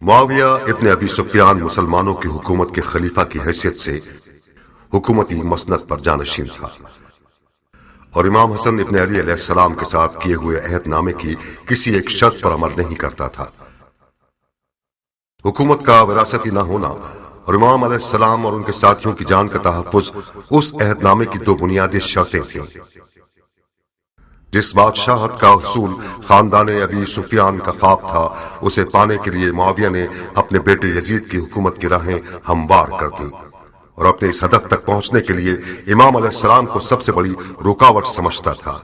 معاویہ ابن ابی سفیان مسلمانوں کی حکومت کے خلیفہ کی حیثیت سے حکومتی مسند پر جانشین تھا اور امام حسن ابن علی علیہ السلام کے ساتھ کیے ہوئے عہد نامے کی کسی ایک شرط پر عمل نہیں کرتا تھا۔ حکومت کا وراثتی نہ ہونا اور امام علیہ السلام اور ان کے ساتھیوں کی جان کا تحفظ اس عہد نامے کی دو بنیادی شرطیں تھیں۔ جس بادشاہت کا حصول خاندان ابی سفیان کا خواب تھا، اسے پانے کے لیے معاویہ نے اپنے بیٹے یزید کی حکومت کی راہیں ہموار کر دی اور اپنے اس ہدف تک پہنچنے کے لیے امام علیہ السلام کو سب سے بڑی رکاوٹ سمجھتا تھا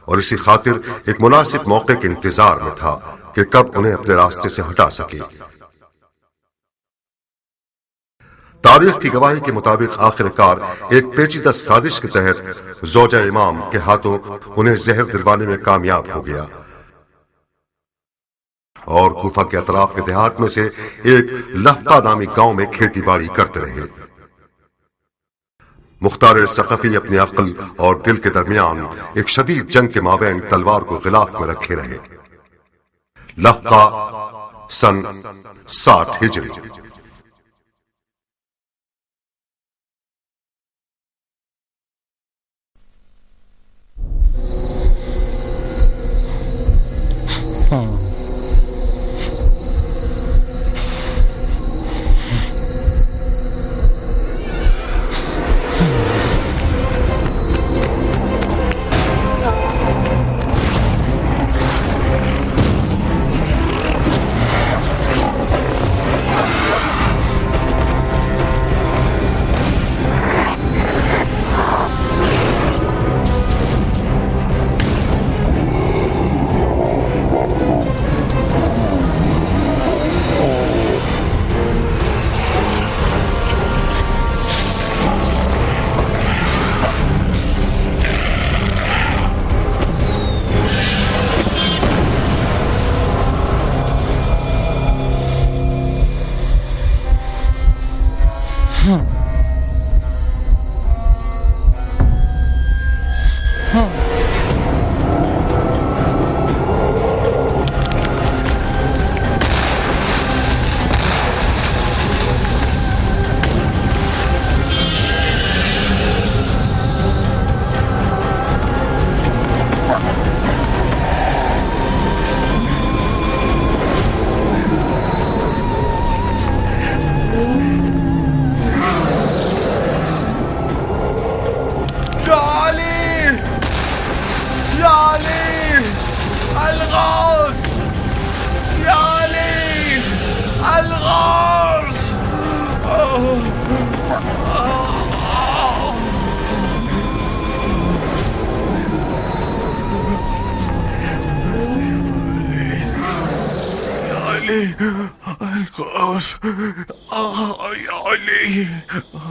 اور اسی خاطر ایک مناسب موقع کے انتظار میں تھا کہ کب انہیں اپنے راستے سے ہٹا سکے۔ تاریخ کی گواہی کے مطابق آخر کار ایک پیچیدہ سازش کے تحت زوجہ امام کے ہاتھوں انہیں زہر دلوانے میں کامیاب ہو گیا اور کوفہ کے اطراف کے دیہات میں سے ایک لفتہ نامی گاؤں میں کھیتی باڑی کرتے رہے۔ مختار ثقفی اپنی عقل اور دل کے درمیان ایک شدید جنگ کے مابین تلوار کو غلاف میں رکھے رہے۔ لفتہ سن 60 ہجری۔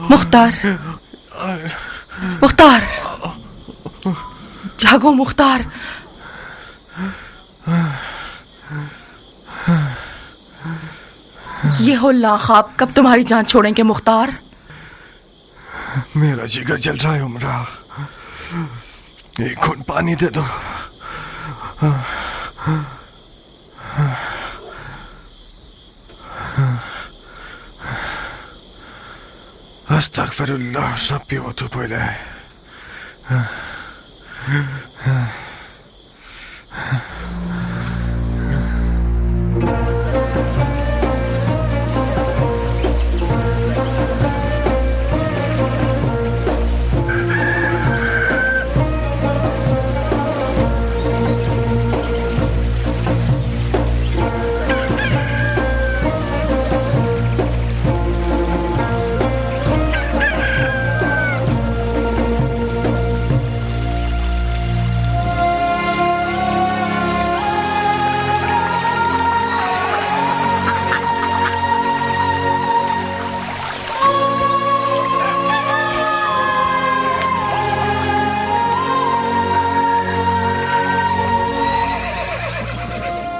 مختار، مختار، جاگو مختار۔ یہ ہو لاخاب کب تمہاری جان چھوڑیں گے مختار؟ میرا جگر جل رہا ہے عمرہ، ایک گھونٹ پانی دے دو۔ استغفر اللہ ربی واتوب الیہ۔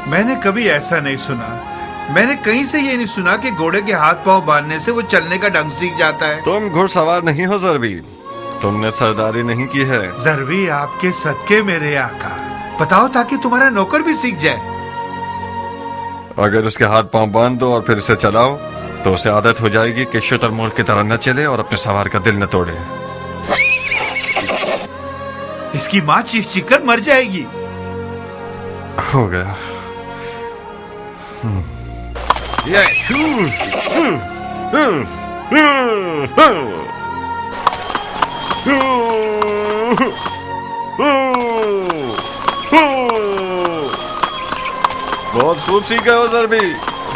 میں نے کبھی ایسا نہیں سنا، میں نے کہیں سے یہ نہیں سنا کہ گھوڑے کے ہاتھ پاؤں باندھنے سے وہ چلنے کا ڈھنگ سیکھ جاتا ہے۔ تم گھڑ سوار نہیں ہو ضربی، تم نے سرداری نہیں کی ہے۔ ضربی آپ کے صدقے میرے آقا، بتاؤ تاکہ تمہارا نوکر بھی سیکھ جائے۔ اگر اس کے ہاتھ پاؤں باندھ دو اور پھر اسے چلاؤ تو اسے عادت ہو جائے گی کہ شتر مور کی طرح نہ چلے اور اپنے سوار کا دل نہ توڑے. اس کی ماں چیخ چیخ کر مر جائے گی. ہو گیا. بہت خوب سیکھے ہو ضربی.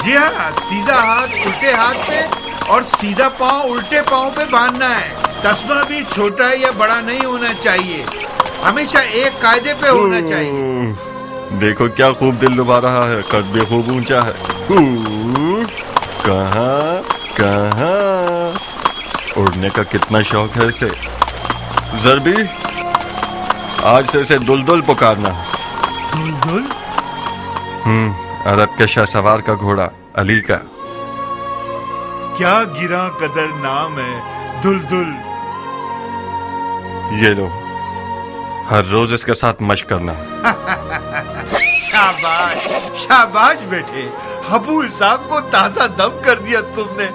جی ہاں، سیدھا ہاتھ الٹے ہاتھ پہ اور سیدھا پاؤں الٹے پاؤں پہ باندھنا ہے. تسمہ بھی چھوٹا یا بڑا نہیں ہونا چاہیے، ہمیشہ ایک قاعدے پہ ہونا چاہیے. دیکھو کیا خوب دل لبھا رہا ہے، قد بھی خوب اونچا ہے. کہاں کہاں اڑنے کا کتنا شوق ہے اسے. ضربی آج سے اسے دلدل پکارنا. دلدل؟ عرب کے شاہ سوار کا گھوڑا علی کا. کیا گراں قدر نام ہے دلدل. یہ لو، ہر روز اس کے ساتھ مشق کرنا. شاباش شاباش بیٹے، ابو اسحاق کو تازہ دم کر دیا تم نے.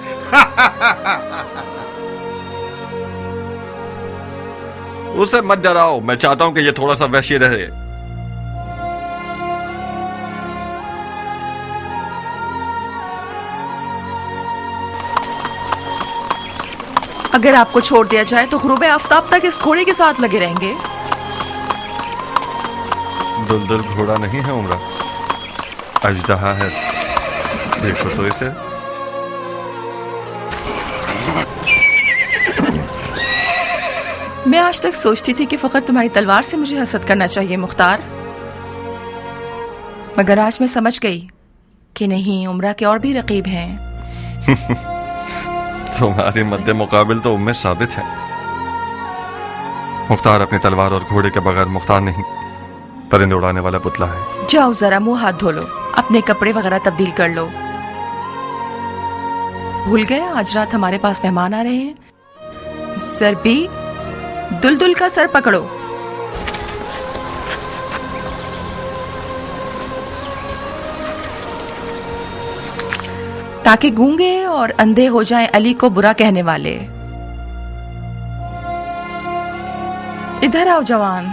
اسے مت ڈراؤ، میں چاہتا ہوں کہ یہ تھوڑا سا وحشی رہے. اگر آپ کو چھوڑ دیا جائے تو غروب آفتاب تک اس گھوڑے کے ساتھ لگے رہیں گے. دلدل گھوڑا نہیں ہے عمرہ، اژدہا ہے. دیکھو تو اسے. میں آج تک سوچتی تھی کہ فقط تمہاری تلوار سے مجھے حسد کرنا چاہیے مختار، مگر آج میں سمجھ گئی کہ نہیں، عمرہ کے اور بھی رقیب ہیں. تمہاری مد مقابل تو ام ثابت ہے. مختار اپنی تلوار اور گھوڑے کے بغیر مختار نہیں، پرندے اڑانے والا پتلا ہے. جاؤ ذرا منہ ہاتھ دھو لو، اپنے کپڑے وغیرہ تبدیل کر لو. بھول گئے آج رات ہمارے پاس مہمان آ رہے ہیں. ضربی، دلدل کا سر پکڑو. تاکہ گونگے اور اندھے ہو جائیں علی کو برا کہنے والے. ادھر آؤ جوان،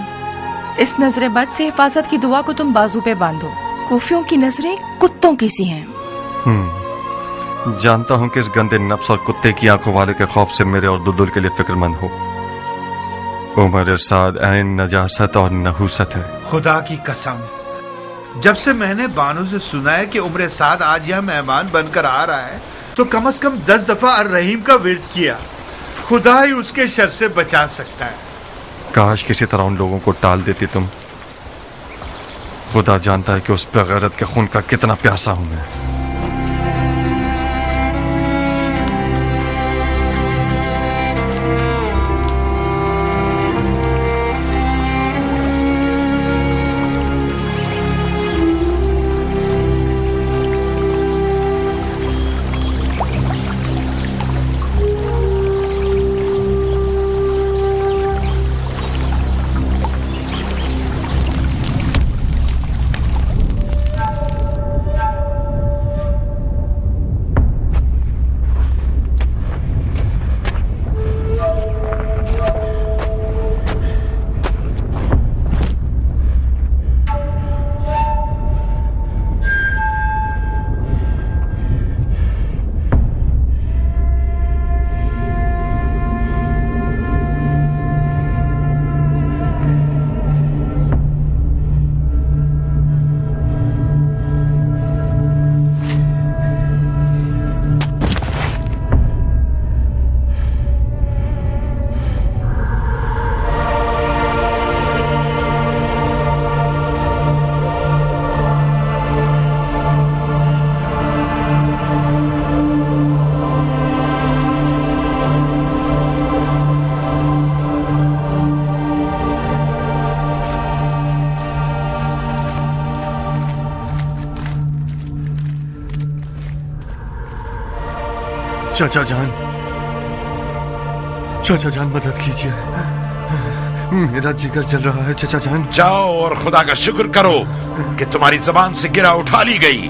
اس نظر بد سے حفاظت کی دعا کو تم بازو پہ باندھو. کوفیوں کی نظریں کتوں کی سی ہیں. جانتا ہوں کہ اس گندے نفس اور کتے کی آنکھوں والے کے خوف سے میرے اور دلدل کے لیے فکر مند ہو. عمر سعد عین نجاست اور نحوست ہے. خدا کی قسم، جب سے میں نے بانو سے سنا ہے کہ عمر سعد آج یہاں مہمان بن کر آ رہا ہے تو کم از کم 10 دفعہ الرحیم کا ورد کیا. خدا ہی اس کے شر سے بچا سکتا ہے. کاش کسی طرح ان لوگوں کو ٹال دیتی تم. خدا جانتا ہے کہ اس بے غیرت کے خون کا کتنا پیاسا ہوں میں. چاچا جان مدد کیجیے، میرا جگر جل رہا ہے. چاچا جان جاؤ اور خدا کا شکر کرو کہ تمہاری زبان سے گرہ اٹھا لی گئی.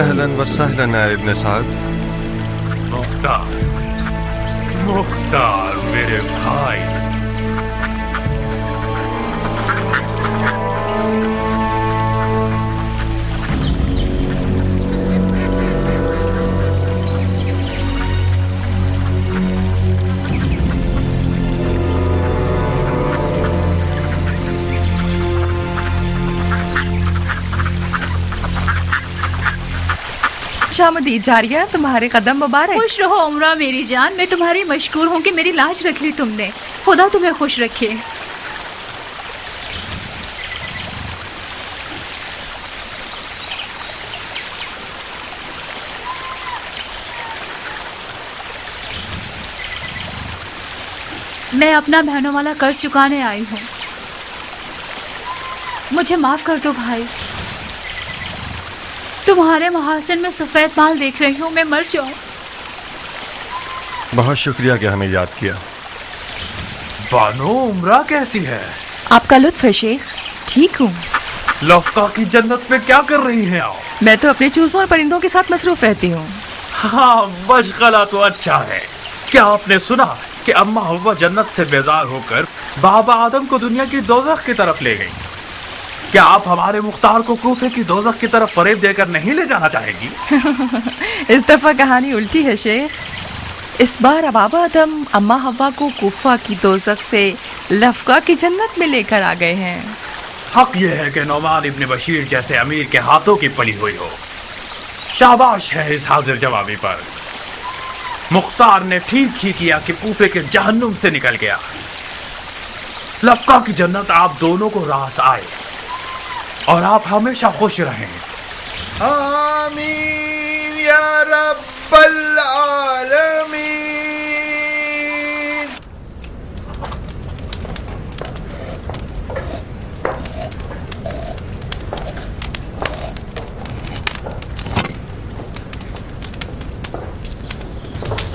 اهلا وسهلا يا ابن سعد. مختار میرے بھائی. خوشامدید جاریہ، تمہارے قدم مبارک. خوش رہو عمرہ میری جان. میں تمہاری مشکور ہوں کہ میری لاج رکھ لی تم نے. خدا تمہیں خوش رکھے. میں اپنا بہنوں والا قرض چکانے آئی ہوں. مجھے معاف کر دو بھائی. تمہارے محاسن میں سفید بال دیکھ رہی ہوں. میں مر جاؤں. بہت شکریہ کہ ہمیں یاد کیا. بانو عمرہ کیسی ہے؟ آپ کا لطف ہے شیخ. ٹھیک ہوں. لفقہ کی جنت میں کیا کر رہی ہیں آپ؟ میں تو اپنے چوزوں اور پرندوں کے ساتھ مصروف رہتی ہوں. ہاں مشغلہ تو اچھا ہے. کیا آپ نے سنا کہ اماں حوا جنت سے بیزار ہو کر بابا آدم کو دنیا کی دوزخ کی طرف لے گئی؟ کیا آپ ہمارے مختار کو کوفے کی دوزخ کی طرف فریب دے کر نہیں لے جانا چاہیں گی؟ اس دفعہ کہانی الٹی ہے شیخ. اس بار اب بابا آدم اماں حوا کو کوفہ کی دوزخ سے لفقہ کی جنت میں لے کر آ گئے ہیں. حق یہ ہے کہ نعمان ابن بشیر جیسے امیر کے ہاتھوں کی پلی ہوئی ہو. شاباش ہے اس حاضر جوابی پر. مختار نے ٹھیک ہی کیا کہ کوفے کے جہنم سے نکل گیا. لفقہ کی جنت آپ دونوں کو راس آئے اور آپ ہمیشہ خوش رہیں. آمین یا رب العالمین.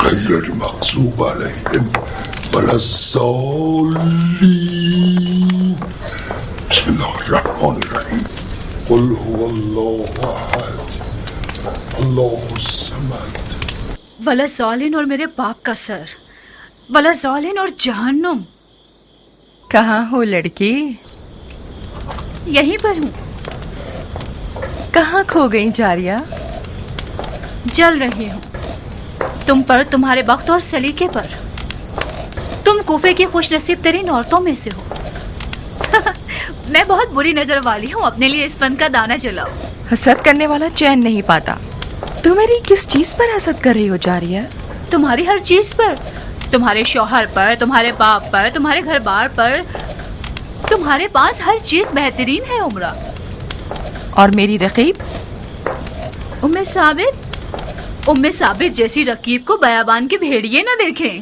غير المغضوب عليهم ولا الضالين. بسم الله الرحمن الرحيم. قل هو الله احد الله الصمد. ولا سالین اور میرے باپ کا سر. ولا سالین اور جہنم. کہاں ہو لڑکی؟ یہیں پر ہوں. کہاں کھو گئی جاریہ؟ جل رہی ہوں تم پر، تمہارے وقت اور سلیقے پر. تم کوفے کی خوش نصیب ترین عورتوں میں سے ہو. میں بہت بری نظر والی ہوں. اپنے لیے اس فن کا دانہ جلاؤ. حسد کرنے والا چین نہیں پاتا. تم میری کس چیز پر حسد کر رہی ہو جاریہ؟ تمہاری ہر چیز پر. تمہارے شوہر پر، تمہارے باپ پر، تمہارے گھر بار پر. تمہارے پاس ہر چیز بہترین ہے عمرہ. اور میری رقیب ام ثابت جیسی رقیب کو بیابان کے بھیڑیے نہ دیکھیں.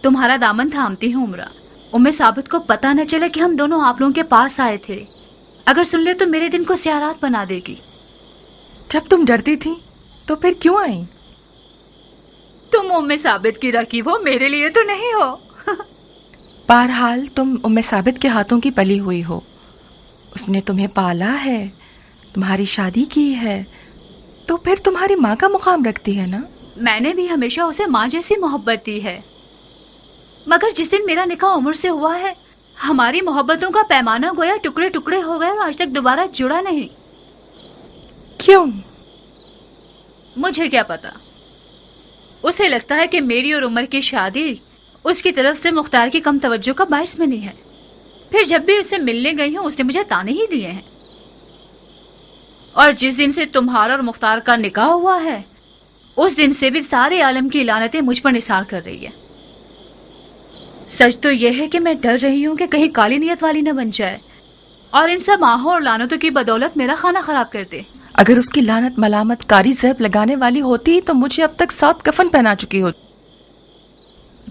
تمہارا دامن تھامتی ہوں عمرہ. ام ثابت کو پتہ نہ چلے کہ ہم دونوں آپ لوگوں کے پاس آئے تھے. اگر سن لے تو میرے دن کو سیارات بنا دے گی. جب تم ڈرتی تھی تو پھر کیوں آئی؟ تم ام ثابت کی رقیب ہو، میرے لیے تو نہیں ہو. بہرحال تم ام ثابت کے ہاتھوں کی پلی ہوئی ہو. اس نے تمہیں پالا ہے، تمہاری شادی کی ہے، تو پھر تمہاری ماں کا مقام رکھتی ہے نا. میں نے بھی ہمیشہ اسے ماں جیسی محبت دی ہے. مگر جس دن میرا نکاح عمر سے ہوا ہے، ہماری محبتوں کا پیمانہ گویا ٹکڑے ٹکڑے ہو گئے اور آج تک دوبارہ جڑا نہیں. کیوں؟ مجھے کیا پتا. اسے لگتا ہے کہ میری اور عمر کی شادی اس کی طرف سے مختار کی کم توجہ کا باعث بنی ہے. پھر جب بھی اسے ملنے گئی ہوں اس نے مجھے تانے ہی دیے ہیں. اور جس دن سے تمہارا اور مختار کا نکاح ہوا ہے، اس دن سے بھی سارے عالم کی لعنتیں مجھ پر نثار کر رہی ہے. سچ تو یہ ہے کہ میں ڈر رہی ہوں کہ کہیں کالی نیت والی نہ بن جائے اور ان سب آہوں اور لعنتوں کی بدولت میرا کھانا خراب کر دے. اگر اس کی لعنت ملامت کاری ضرب لگانے والی ہوتی تو مجھے اب تک 7 کفن پہنا چکی ہوتی.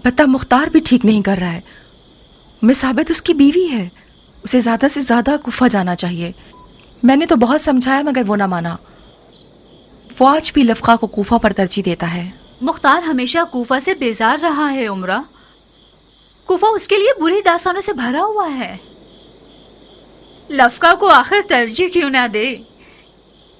بتا مختار بھی ٹھیک نہیں کر رہا ہے. میں ثابت اس کی بیوی ہے، اسے زیادہ سے زیادہ کوفہ جانا چاہیے. میں نے تو بہت سمجھایا مگر وہ نہ مانا. وہ آج بھی لفقہ کو کوفہ پر ترجیح دیتا ہے. مختار ہمیشہ کوفہ سے بیزار رہا ہے عمرہ. کوفہ اس کے لیے بری داستانوں سے بھرا ہوا ہے. لفقہ کو آخر ترجیح کیوں نہ دے؟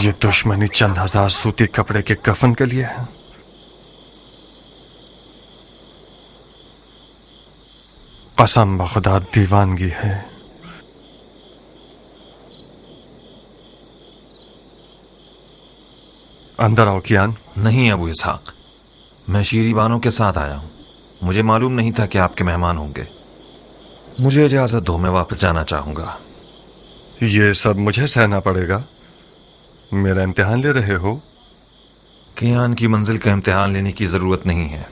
یہ دشمنی چند ہزار سوتی کپڑے کے کفن کے لیے ہے؟ قسم بخدا دیوانگی ہے. اندر آؤ کیان. نہیں ابو اسحاق، میں شیری بانو کے ساتھ آیا ہوں. مجھے معلوم نہیں تھا کہ آپ کے مہمان ہوں گے. مجھے اجازت دو، میں واپس جانا چاہوں گا. یہ سب مجھے سہنا پڑے گا؟ میرا امتحان لے رہے ہو؟ کیان کی منزل کا امتحان لینے کی ضرورت نہیں ہے.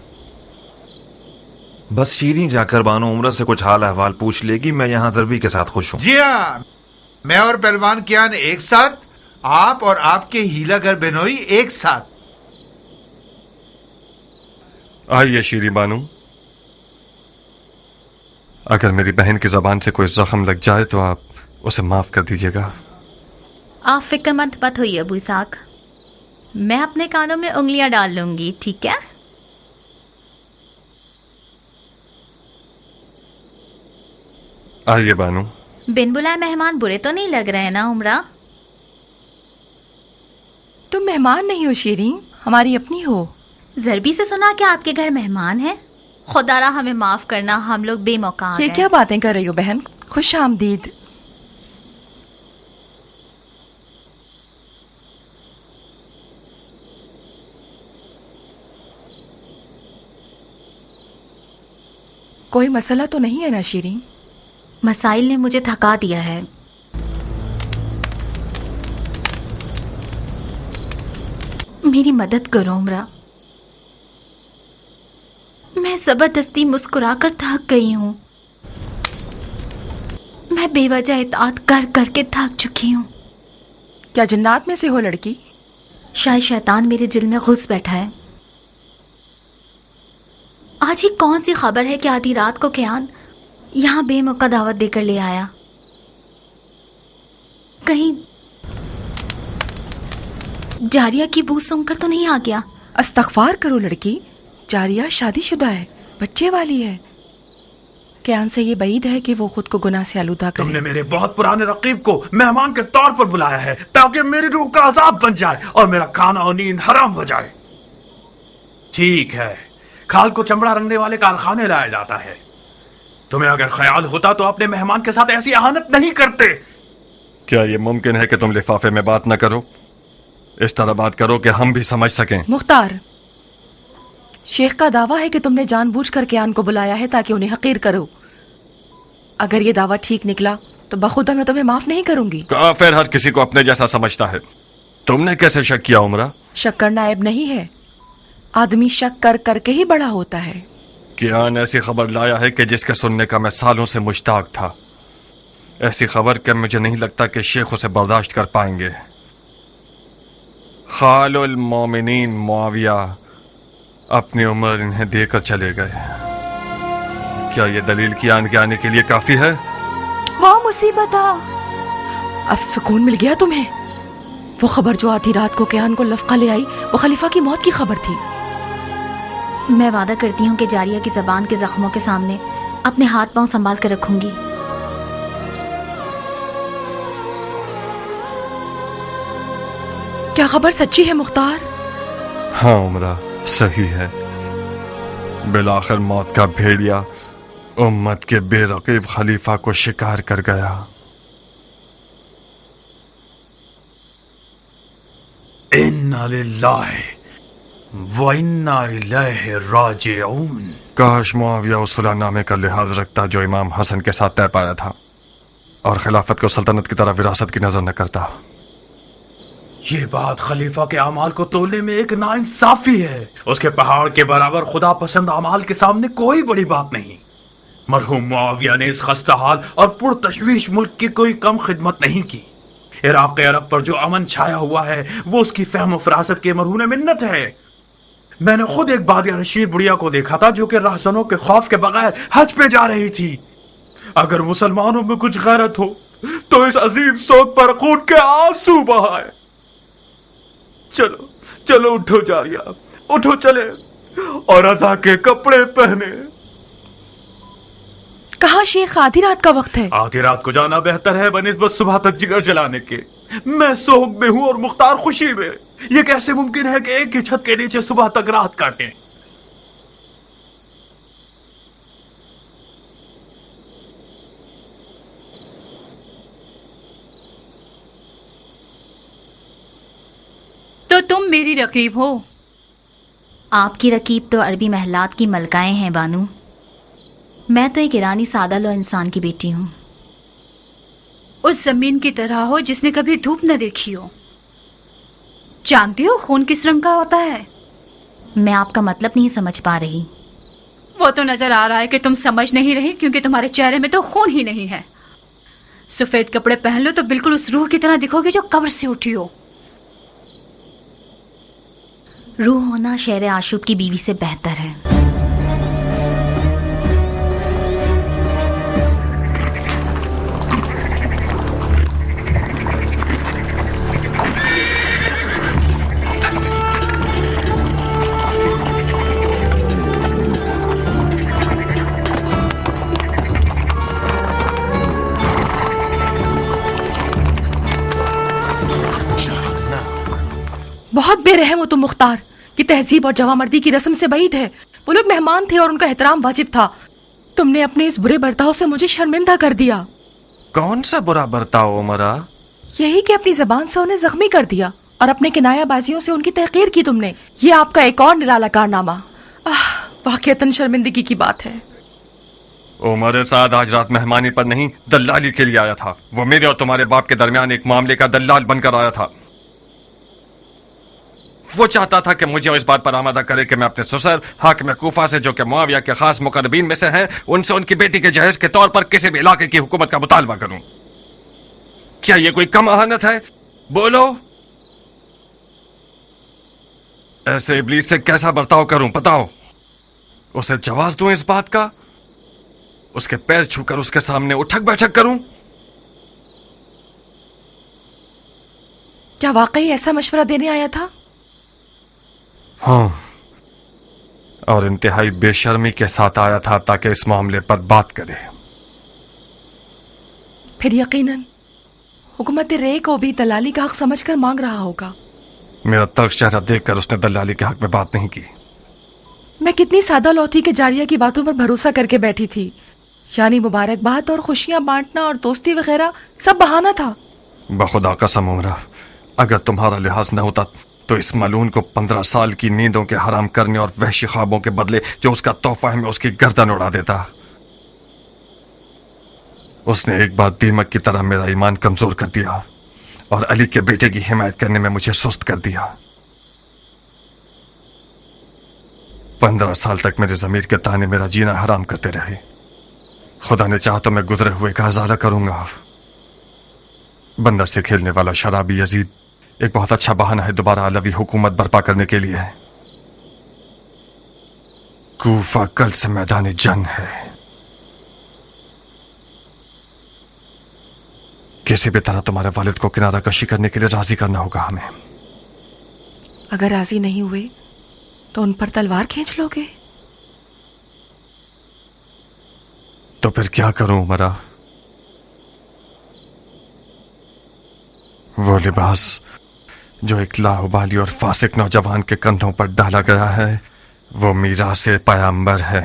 بس شیریں جا کر بانو عمرہ سے کچھ حال احوال پوچھ لے گی. میں یہاں ضربی کے ساتھ خوش ہوں. جی ہاں، میں اور پہلوان کیان ایک ساتھ، آپ اور آپ کے ہیلا گر بہنوئی ایک ساتھ. آئیے شیری بانو. اگر میری بہن کی زبان سے کوئی زخم لگ جائے تو آپ اسے معاف کر دیجیے گا. آپ فکر مند مت ہوئیے ابو اسحاق، میں اپنے کانوں میں انگلیاں ڈال لوں گی، ٹھیک ہے؟ آئیے بانو. بن بلائے مہمان برے تو نہیں لگ رہے ہیں نا عمرہ؟ تم مہمان نہیں ہو شیریں، ہماری اپنی ہو. ضربی سے سنا کہ آپ کے گھر مہمان ہیں. خدا را ہمیں معاف کرنا، ہم لوگ بے موقع آ یہ گئے. کیا باتیں کر رہی ہو بہن؟ خوش آمدید. کوئی مسئلہ تو نہیں ہے نا شیریں؟ مسائل نے مجھے تھکا دیا ہے. میری مدد کرو عمرہ. میں زبردستی مسکرا کر تھک گئی ہوں. میں بے وجہ اطاعت کر کر کے تھک چکی ہوں. کیا جنات میں سے ہو لڑکی؟ شاید شیطان میرے دل میں گھس بیٹھا ہے. آج ہی کون سی خبر ہے کہ آدھی رات کو کیان یہاں بے موقع دعوت دے کر لے آیا؟ کہیں جاریہ کی بو سن کر تو نہیں آ گیا؟ استغفار کرو لڑکی، جاریہ شادی شدہ ہے، بچے والی ہے. کیان سے یہ بعید ہے کہ وہ خود کو گناہ سے آلودہ کرے. تم نے میرے بہت پرانے رقیب کو مہمان کے طور پر بلایا ہے تاکہ میری روح کا عذاب بن جائے اور میرا کھانا اور نیند حرام ہو جائے. ٹھیک ہے، کھال کو چمڑا رنگنے والے کارخانے لایا جاتا ہے. تمہیں اگر خیال ہوتا تو اپنے مہمان کے ساتھ ایسی اہانت نہیں کرتے. کیا یہ ممکن ہے کہ تم لفافے میں بات نہ کرو؟ اس طرح بات کرو کہ ہم بھی سمجھ سکیں. مختار، شیخ کا دعویٰ ہے کہ تم نے جان بوجھ کر کیان کو بلایا ہے تاکہ انہیں حقیر کرو. اگر یہ دعویٰ ٹھیک نکلا تو بخدا میں تمہیں معاف نہیں کروں گی. کافر ہر کسی کو اپنے جیسا سمجھتا ہے. تم نے کیسے شک کیا عمرہ؟ شک کرنا عیب نہیں ہے، آدمی شک کر کر کے ہی بڑا ہوتا ہے. کیان ایسی خبر لایا ہے کہ جس کے سننے کا میں سالوں سے مشتاق تھا. ایسی خبر کہ مجھے نہیں لگتا کہ شیخ اسے برداشت کر پائیں گے. خال المومنین معاویہ اپنی عمر انہیں دے کر چلے گئے. کیا یہ دلیل کیان کے آنے کے لیے کافی ہے؟ وہ مصیبت اب سکون مل گیا تمہیں؟ وہ خبر جو آدھی رات کو کیان کو لفقہ لے آئی وہ خلیفہ کی موت کی خبر تھی. میں وعدہ کرتی ہوں کہ جاریہ کی زبان کے زخموں کے سامنے اپنے ہاتھ پاؤں سنبھال کر رکھوں گی. کیا خبر سچی ہے مختار؟ ہاں عمرہ، صحیح ہے. بالآخر موت کا بھیڑیا امت کے بے رقیب خلیفہ کو شکار کر گیا. اِنَّا لِلَّهِ وَإِنَّا إِلَيْهِ رَاجِعُونَ. کاش معاویہ اس صلح نامے کا لحاظ رکھتا جو امام حسن کے ساتھ طے پایا تھا، اور خلافت کو سلطنت کی طرح وراثت کی نظر نہ کرتا. یہ بات خلیفہ کے اعمال کو تولنے میں ایک ناانصافی ہے. اس کے پہاڑ کے برابر خدا پسند اعمال کے سامنے کوئی بڑی بات نہیں. مرحوم معاویہ نے اس خستہ حال اور پرتشویش ملک کی کوئی کم خدمت نہیں کی. عراق عرب پر جو امن چھایا ہوا ہے وہ اس کی فہم و فراست کے مرہون منت ہے. میں نے خود ایک بادیہ رشید بڑھیا کو دیکھا تھا جو کہ راہزنوں کے خوف کے بغیر حج پہ جا رہی تھی. اگر مسلمانوں میں کچھ غیرت ہو تو اس عظیم سوگ پر خون کے آنسو بہائے. چلو چلو اٹھو جاریہ، اٹھو چلے اور رضا کے کپڑے پہنے. کہاں شیخ؟ آدھی رات کا وقت ہے. آدھی رات کو جانا بہتر ہے بنسبت صبح تک جگر جلانے کے. میں سوگ میں ہوں اور مختار خوشی میں. یہ کیسے ممکن ہے کہ ایک ہی چھت کے نیچے صبح تک رات کاٹیں؟ تو تم میری رقیب ہو؟ آپ کی رقیب تو عربی محلات کی ملکائیں ہیں بانو. میں تو ایک ایرانی سادہ لو انسان کی بیٹی ہوں. اس زمین کی طرح ہو جس نے کبھی دھوپ نہ دیکھی ہو. جانتی ہو خون کس رنگ کا ہوتا ہے؟ میں آپ کا مطلب نہیں سمجھ پا رہی. وہ تو نظر آ رہا ہے کہ تم سمجھ نہیں رہی، کیونکہ تمہارے چہرے میں تو خون ہی نہیں ہے. سفید کپڑے پہن لو تو بالکل اس روح کی طرح دکھو گی جو قبر سے اٹھی ہو. روح ہونا شیر عاشوب کی بیوی سے بہتر ہے. بہت بے رحم ہو تم مختار. یہ تہذیب اور جوامردی کی رسم سے بعید ہے. وہ لوگ مہمان تھے اور ان کا احترام واجب تھا. تم نے اپنے اس برے برتاؤ سے مجھے شرمندہ کر دیا. کون سا برا برتاؤ عمرہ؟ یہی کہ اپنی زبان سے انہیں زخمی کر دیا اور اپنے کنایہ بازیوں سے ان کی تحقیر کی تم نے. یہ آپ کا ایک اور نرالا کارنامہ. واقعتاً شرمندگی کی بات ہے. عمر سعد آج رات مہمانی پر نہیں، دلالی کے لیے آیا تھا. وہ میرے اور تمہارے باپ کے درمیان ایک معاملے کا دلال بن کر آیا تھا. وہ چاہتا تھا کہ مجھے اس بات پر آمادہ کرے کہ میں اپنے سسر حاکم کوفہ سے، جو کہ معاویہ کے خاص مقربین میں سے ہیں، ان سے ان کی بیٹی کے جہیز کے طور پر کسی بھی علاقے کی حکومت کا مطالبہ کروں. کیا یہ کوئی کم اہانت ہے؟ بولو. ایسے ابلیس سے کیسا برتاؤ کروں بتاؤ؟ اسے جواز دوں اس بات کا؟ اس کے پیر چھو کر اس کے سامنے اٹھک بیٹھک کروں؟ کیا واقعی ایسا مشورہ دینے آیا تھا؟ ہاں، اور انتہائی بے شرمی کے ساتھ آیا تھا تاکہ اس معاملے پر بات کرے. پھر یقیناً حکومت رے کو بھی دلالی کا حق سمجھ کر مانگ رہا ہوگا. میرا تلخ چہرہ دیکھ کر اس نے دلالی کے حق میں بات نہیں کی. میں کتنی سادہ لو تھی کہ جاریہ کی باتوں پر بھروسہ کر کے بیٹھی تھی. یعنی مبارکباد اور خوشیاں بانٹنا اور دوستی وغیرہ سب بہانہ تھا. بخدا قسم عمرہ، اگر تمہارا لحاظ نہ ہوتا تو اس ملعون کو 15 سال کی نیندوں کے حرام کرنے اور وحشی خوابوں کے بدلے جو اس کا تحفہ ہے میں اس کی گردن اڑا دیتا. اس نے ایک بار دیمک کی طرح میرا ایمان کمزور کر دیا اور علی کے بیٹے کی حمایت کرنے میں مجھے سست کر دیا. 15 سال تک میرے ضمیر کے تانے میرا جینا حرام کرتے رہے. خدا نے چاہا تو میں گزرے ہوئے کا ازالہ کروں گا. بندر سے کھیلنے والا شرابی یزید ایک بہت اچھا بہانہ ہے دوبارہ علوی حکومت برپا کرنے کے لیے. کوفہ کل سے میدان جنگ ہے. کسی بھی طرح تمہارے والد کو کنارہ کشی کرنے کے لیے راضی کرنا ہوگا ہمیں. اگر راضی نہیں ہوئے تو ان پر تلوار کھینچ لو گے؟ تو پھر کیا کروں عمرہ؟ وہ لباس جو ایک لاابالی اور فاسق نوجوان کے کندھوں پر ڈالا گیا ہے وہ میراث پیامبر ہے.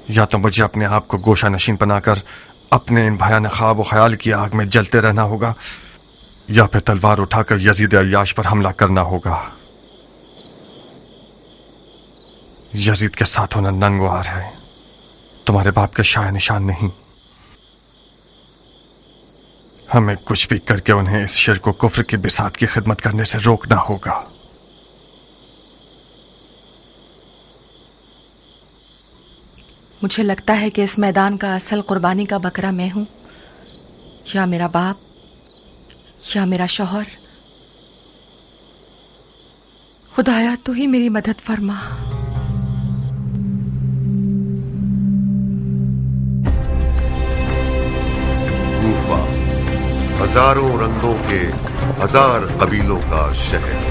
یا تو مجھے اپنے آپ کو گوشہ نشین بنا کر اپنے ان بھیانک خواب و خیال کی آگ میں جلتے رہنا ہوگا، یا پھر تلوار اٹھا کر یزید عیاش پر حملہ کرنا ہوگا. یزید کے ساتھ ہونا ننگوار ہے، تمہارے باپ کے شایع نشان نہیں. ہمیں کچھ بھی کر کے انہیں اس شرک و کفر کی بساط کی خدمت کرنے سے روکنا ہوگا. مجھے لگتا ہے کہ اس میدان کا اصل قربانی کا بکرا میں ہوں، یا میرا باپ یا میرا شوہر. خدایا تو ہی میری مدد فرما. کوفہ ہزاروں رنگوں کے ہزار قبیلوں کا شہر.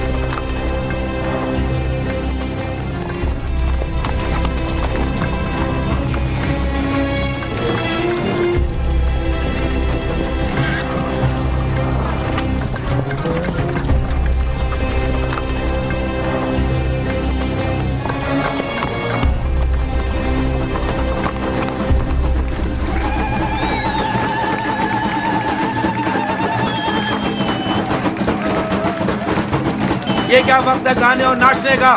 یہ کیا وقت ہے گانے اور ناچنے کا؟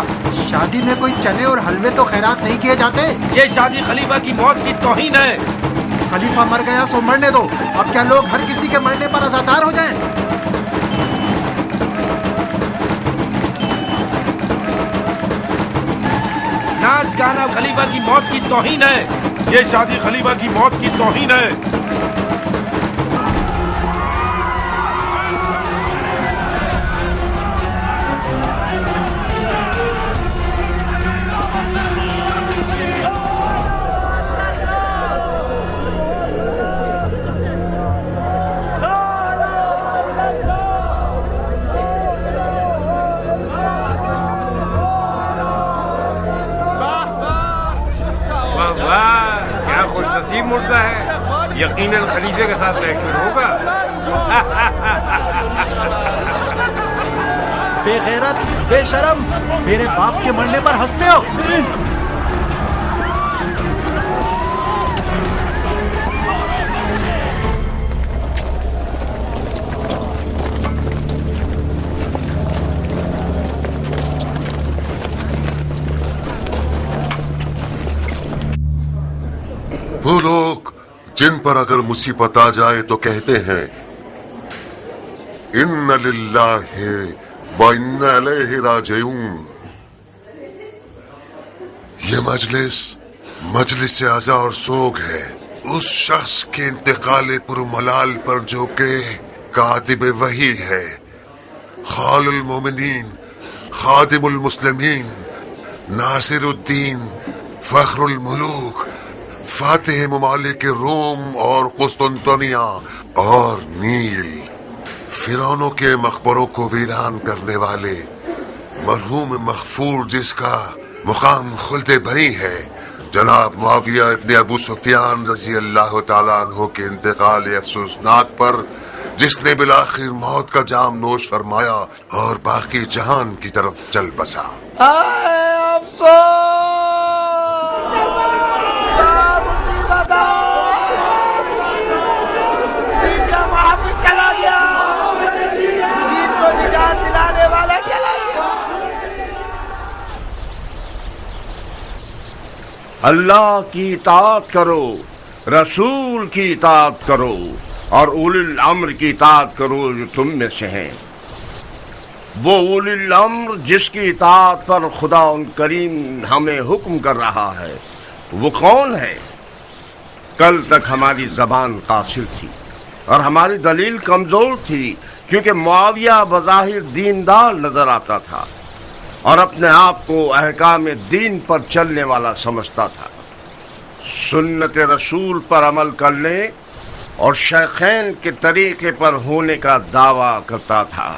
شادی میں کوئی چنے اور حلوے تو خیرات نہیں کیے جاتے. یہ شادی خلیفہ کی موت کی توہین ہے. خلیفہ مر گیا سو مرنے دو. اب کیا لوگ ہر کسی کے مرنے پر عزادار ہو جائیں؟ ناچ گانا خلیفہ کی موت کی توہین ہے. یہ شادی خلیفہ کی موت کی توہین ہے. مردہ ہے یقیناً خلیفے کے ساتھ ریکٹر ہوگا. بے غیرت، بے شرم، میرے باپ کے مرنے پر ہنستے ہو. وہ لوگ جن پر اگر مصیبت آ جائے تو کہتے ہیں ان للہ و انا الیہ راجعون. یہ مجلس عزا اور سوگ ہے اس شخص کے انتقال پرملال پر جو کہ کاتب وحی ہے، خال المومنین، خادم المسلمین، ناصر الدین، فخر الملوک، فاتح ممالک روم اور قسطنطنیہ اور نیل، فرعونوں کے مقبروں کو ویران کرنے والے مرحوم مغفور جس کا مقام خلد بری ہے، جناب معاویہ ابن ابو سفیان رضی اللہ تعالیٰ عنہ کے انتقال افسوسناک پر جس نے بالآخر موت کا جام نوش فرمایا اور باقی جہان کی طرف چل بسا. اللہ کی اطاعت کرو، رسول کی اطاعت کرو اور اولی الامر کی اطاعت کرو جو تم میں سے ہیں. وہ اولی الامر جس کی اطاعت پر خدا ان کریم ہمیں حکم کر رہا ہے وہ کون ہے؟ کل تک ہماری زبان قاصر تھی اور ہماری دلیل کمزور تھی کیونکہ معاویہ بظاہر دیندار نظر آتا تھا اور اپنے آپ کو احکام دین پر چلنے والا سمجھتا تھا، سنت رسول پر عمل کرنے اور شیخین کے طریقے پر ہونے کا دعویٰ کرتا تھا،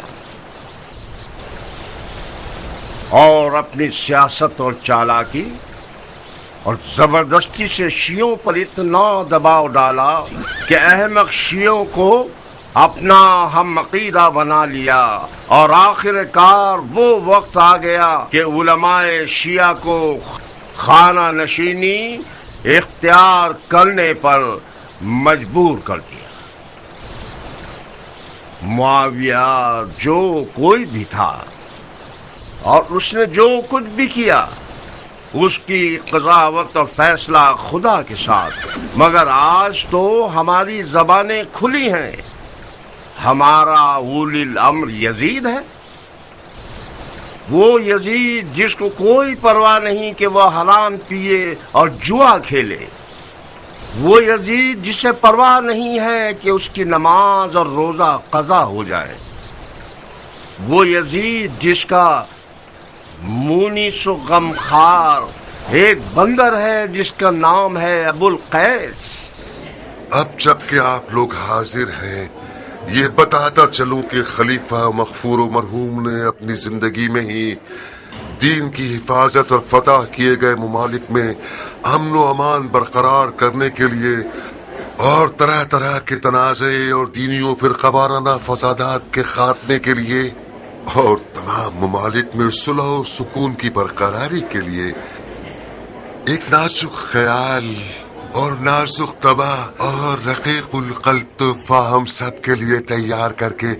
اور اپنی سیاست اور چالاکی اور زبردستی سے شیعوں پر اتنا دباؤ ڈالا کہ احمق شیعوں کو اپنا ہم عقیدہ بنا لیا، اور آخر کار وہ وقت آ گیا کہ علماء شیعہ کو خانہ نشینی اختیار کرنے پر مجبور کر دیا. معاویہ جو کوئی بھی تھا اور اس نے جو کچھ بھی کیا اس کی قضاوت اور فیصلہ خدا کے ساتھ، مگر آج تو ہماری زبانیں کھلی ہیں. ہمارا اولی الامر یزید ہے، وہ یزید جس کو کوئی پرواہ نہیں کہ وہ حرام پیے اور جوا کھیلے، وہ یزید جسے پرواہ نہیں ہے کہ اس کی نماز اور روزہ قضا ہو جائے، وہ یزید جس کا مونس و غمخوار ایک بندر ہے جس کا نام ہے ابو القیس. اب جب کہ آپ لوگ حاضر ہیں یہ بتاتا چلوں کہ خلیفہ مغفور و مرحوم نے اپنی زندگی میں ہی دین کی حفاظت اور فتح کیے گئے ممالک میں امن و امان برقرار کرنے کے لیے اور طرح طرح کے تنازع اور دینی و فرقہ وارانہ فسادات کے خاتمے کے لیے اور تمام ممالک میں صلح و سکون کی برقراری کے لیے ایک نازک خیال اور نازک طبع اور رقیق القلب تحفہ ہم سب کے لیے تیار کر کے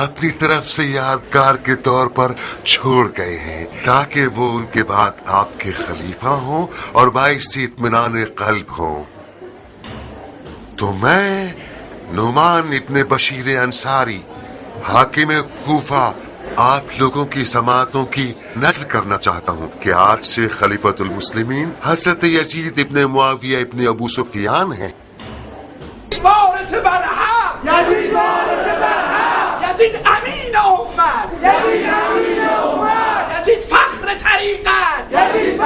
اپنی طرف سے یادگار کے طور پر چھوڑ گئے ہیں، تاکہ وہ ان کے بعد آپ کے خلیفہ ہوں اور باعث اطمینان قلب ہوں۔ تو میں نعمان ابن بشیر انصاری حاکم کوفہ آپ لوگوں کی سماعتوں کی نظر کرنا چاہتا ہوں کہ آج سے خلیفۃ المسلمین حضرت یزید ابن معاویہ ابن ابو سفیان ہیں۔ یزید امین امت، یزید فخر طریقت، یزید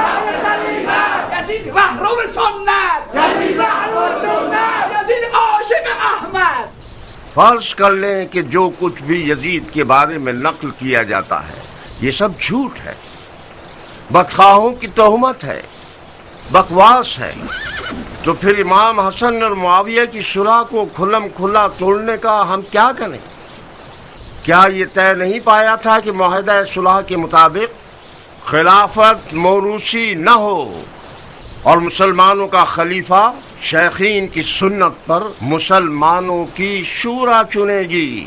رهرو سنت، یزید عاشق احمد۔ فرض کر لیں کہ جو کچھ بھی یزید کے بارے میں نقل کیا جاتا ہے یہ سب جھوٹ ہے، بدخواہوں کی تہمت ہے، بکواس ہے، تو پھر امام حسن اور معاویہ کی صلح کو کھلم کھلا توڑنے کا ہم کیا کریں؟ کیا یہ طے نہیں پایا تھا کہ معاہدہ صلح کے مطابق خلافت موروثی نہ ہو اور مسلمانوں کا خلیفہ شیخین کی سنت پر مسلمانوں کی شورا چنے گی؟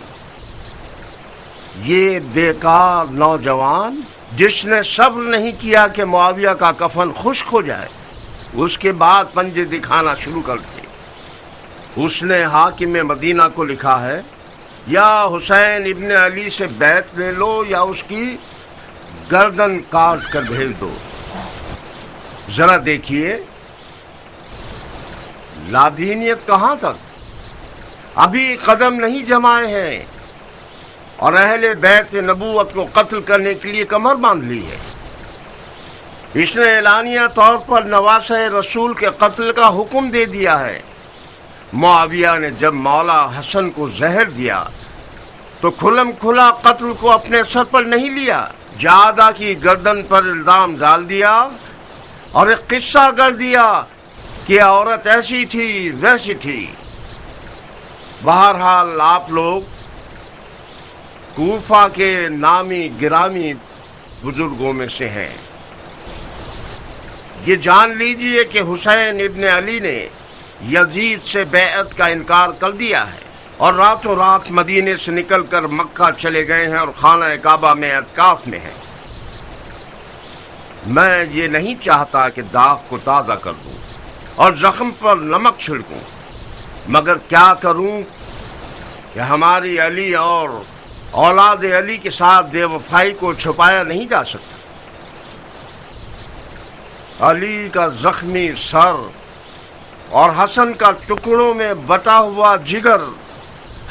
یہ بیکار نوجوان جس نے صبر نہیں کیا کہ معاویہ کا کفن خشک ہو جائے، اس کے بعد پنجے دکھانا شروع کر دیے۔ اس نے حاکم مدینہ کو لکھا ہے یا حسین ابن علی سے بیعت لے لو یا اس کی گردن کاٹ کر بھیج دو۔ ذرا دیکھیے لادینیت کہاں تک، ابھی قدم نہیں جمائے ہیں اور اہل بیت نبوت کو قتل کرنے کے لیے کمر باندھ لی ہے۔ اس نے اعلانیہ طور پر نواسہ رسول کے قتل کا حکم دے دیا ہے۔ معاویہ نے جب مولا حسن کو زہر دیا تو کھلم کھلا قتل کو اپنے سر پر نہیں لیا، جادہ کی گردن پر الزام ڈال دیا اور ایک قصہ کر دیا کہ عورت ایسی تھی ویسی تھی۔ بہرحال آپ لوگ کوفہ کے نامی گرامی بزرگوں میں سے ہیں، یہ جان لیجئے کہ حسین ابن علی نے یزید سے بیعت کا انکار کر دیا ہے اور راتوں رات مدینے سے نکل کر مکہ چلے گئے ہیں اور خانہ کعبہ میں اعتکاف میں ہیں۔ میں یہ نہیں چاہتا کہ داغ کو تازہ کر دوں اور زخم پر نمک چھڑکوں، مگر کیا کروں کہ ہماری علی اور اولاد علی کے ساتھ بے وفائی کو چھپایا نہیں جا سکتا۔ علی کا زخمی سر اور حسن کا ٹکڑوں میں بٹا ہوا جگر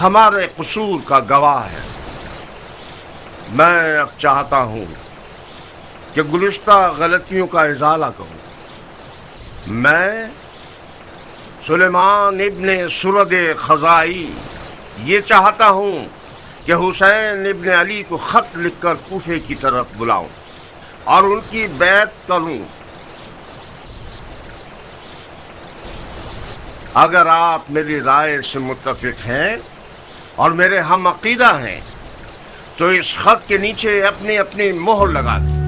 ہمارے قصور کا گواہ ہے۔ میں اب چاہتا ہوں کہ گزشتہ غلطیوں کا ازالہ کروں۔ میں سلیمان ابن سرد خزائی یہ چاہتا ہوں کہ حسین ابن علی کو خط لکھ کر کوفے کی طرف بلاؤں اور ان کی بیعت کروں۔ اگر آپ میری رائے سے متفق ہیں اور میرے ہم عقیدہ ہیں تو اس خط کے نیچے اپنی اپنی مہر لگا دیں۔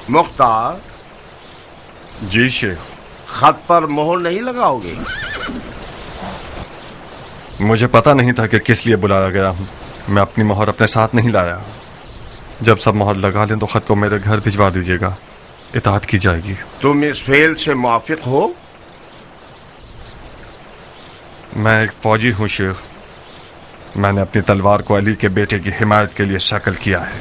مختار جی شیخ، خط پر مہر نہیں لگاؤ گے؟ مجھے پتہ نہیں تھا کہ کس لیے بلایا گیا ہوں، میں اپنی مہر اپنے ساتھ نہیں لایا۔ جب سب مہر لگا لیں تو خط کو میرے گھر بھجوا دیجیے گا، اطاعت کی جائے گی۔ تم اس فعل سے موافق ہو؟ میں ایک فوجی ہوں شیخ، میں نے اپنی تلوار کو علی کے بیٹے کی حمایت کے لیے شکل کیا ہے۔